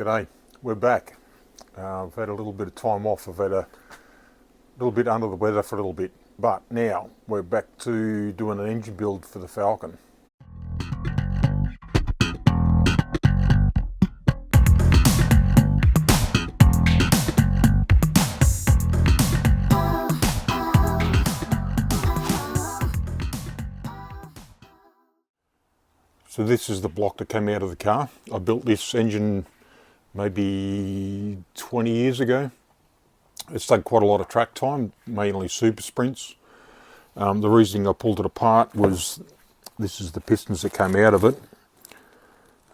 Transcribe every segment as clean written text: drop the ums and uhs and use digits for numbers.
G'day, we're back. I've had a little bit of time off. I've had a little bit under the weather for a little bit, but now we're back to doing an engine build for the Falcon. So this is the block that came out of the car. I built this engine maybe 20 years ago. It's taken quite a lot of track time, mainly super sprints. The reason I pulled it apart was this is the pistons that came out of it.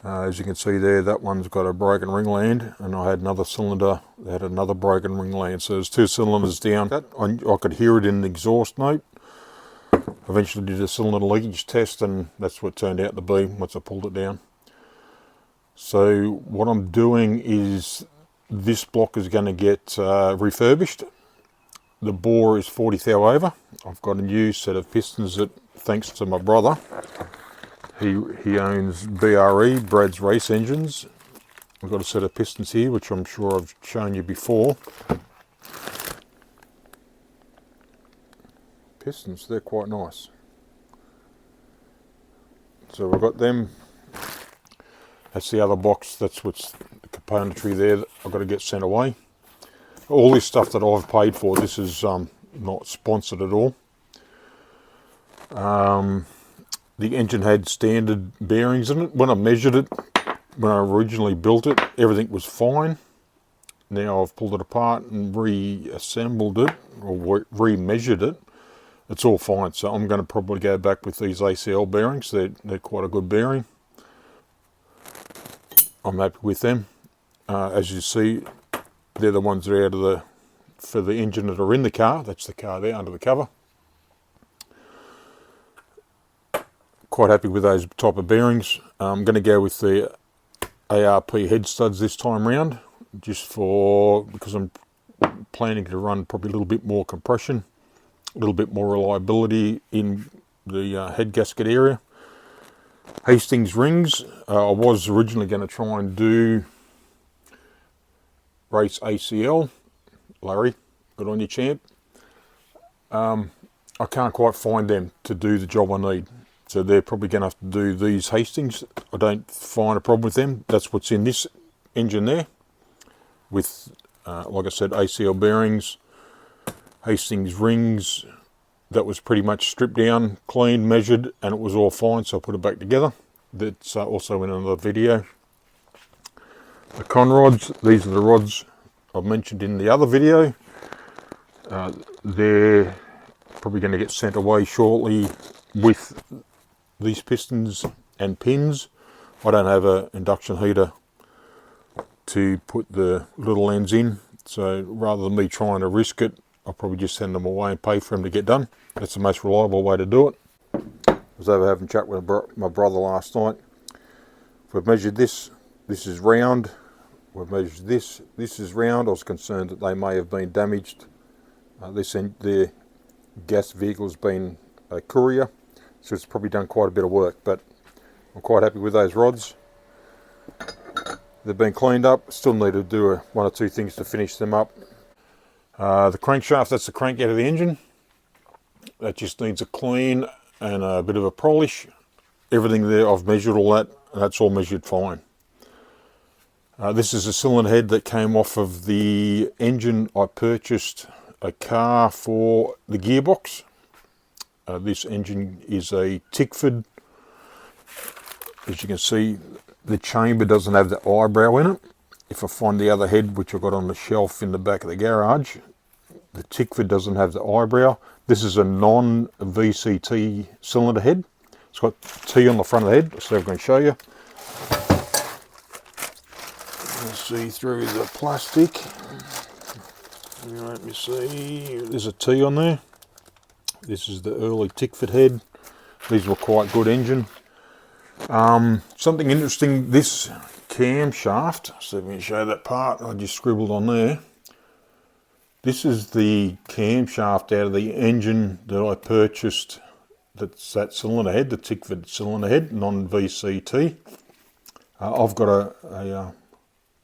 As you can see there, that one's got a broken ringland, and I had another cylinder that had another broken ringland. So there's two cylinders down. I could hear it in the exhaust note. Eventually did a cylinder leakage test, and that's what it turned out to be once I pulled it down. So what I'm doing is this block is going to get refurbished. The bore is 40 thou over. I've got a new set of pistons that, thanks to my brother, he owns BRE, Brad's Race Engines. I've got a set of pistons here, which I'm sure I've shown you before. Pistons, they're quite nice. So we've got them. That's the other box. That's what's the componentry there that I've got to get sent away. All this stuff that I've paid for, this is not sponsored at all. The engine had standard bearings in it. When I measured it, when I originally built it, everything was fine. Now I've pulled it apart and reassembled it, or re-measured it. It's all fine, so I'm going to probably go back with these ACL bearings. They're quite a good bearing. I'm happy with them. As you see, they're the ones that are out of for the engine that are in the car. That's the car there under the cover. Quite happy with those type of bearings. I'm going to go with the ARP head studs this time round, just because I'm planning to run probably a little bit more compression, a little bit more reliability in the head gasket area. Hastings rings. I was originally going to try and do race ACL. Larry, good on you, champ. I can't quite find them to do the job I need. So they're probably going to have to do these Hastings. I don't find a problem with them. That's what's in this engine there. With, like I said, ACL bearings, Hastings rings. That was pretty much stripped down, cleaned, measured, and it was all fine, so I put it back together. That's also in another video. The con rods, these are the rods I've mentioned in the other video. They're probably going to get sent away shortly with these pistons and pins. I don't have an induction heater to put the little ends in, so rather than me trying to risk it, I'll probably just send them away and pay for them to get done. That's the most reliable way to do it. I was over having a chat with my brother last night. We've measured this. This is round. We've measured this. This is round. I was concerned that they may have been damaged. The gas vehicle's been a courier, so it's probably done quite a bit of work, but I'm quite happy with those rods. They've been cleaned up. Still need to do one or two things to finish them up. The crankshaft, that's the crank out of the engine. That just needs a clean and a bit of a polish. Everything there, I've measured all that, and that's all measured fine. This is a cylinder head that came off of the engine. I purchased a car for the gearbox. This engine is a Tickford. As you can see, the chamber doesn't have the eyebrow in it. If I find the other head, which I've got on the shelf in the back of the garage, the Tickford doesn't have the eyebrow. This is a non-VCT cylinder head. It's got T on the front of the head, so I'm going to show you. Let's see through the plastic. Let me see. There's a T on there. This is the early Tickford head. These were quite good engine. Something interesting, this camshaft, so let me show that part I just scribbled on there. This is the camshaft out of the engine that I purchased. That's that cylinder head, the Tickford cylinder head, non-VCT. I've got a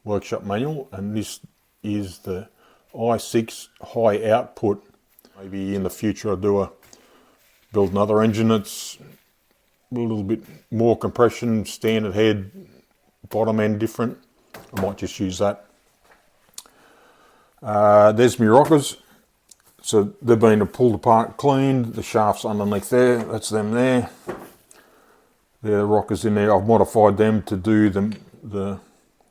workshop manual, and this is the i6 high output. Maybe in the future I'll build another engine that's a little bit more compression, standard head, bottom end different. I might just use that. There's my rockers. So they've been pulled apart, cleaned. The shaft's underneath there. That's them there. There are the rockers in there. I've modified them to do the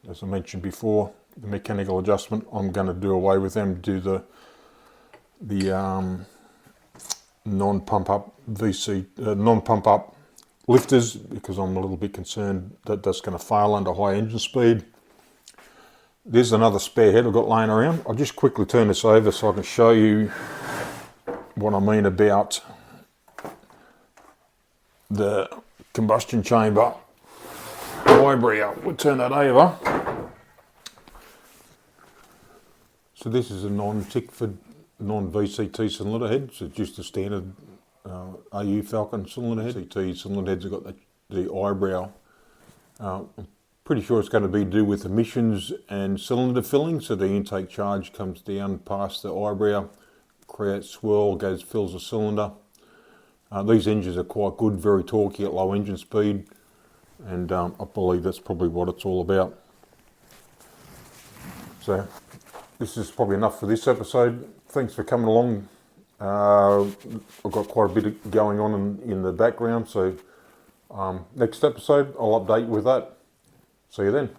as I mentioned before, the mechanical adjustment. I'm going to do away with them. Do the non-pump up VC, non-pump up lifters, because I'm a little bit concerned that that's going to fail under high engine speed. There's another spare head I've got laying around. I'll just quickly turn this over so I can show you what I mean about the combustion chamber library. We'll turn that over. So this is a non-Tickford, non-VCT cylinder head. So just a standard AU Falcon cylinder head. VCT cylinder heads have got the eyebrow. I'm pretty sure it's going to be to do with emissions and cylinder filling. So the intake charge comes down past the eyebrow, creates swirl, fills the cylinder. These engines are quite good, very torquey at low engine speed, and I believe that's probably what it's all about. So this is probably enough for this episode. Thanks for coming along. I've got quite a bit going on in the background, so next episode I'll update you with that. See you then.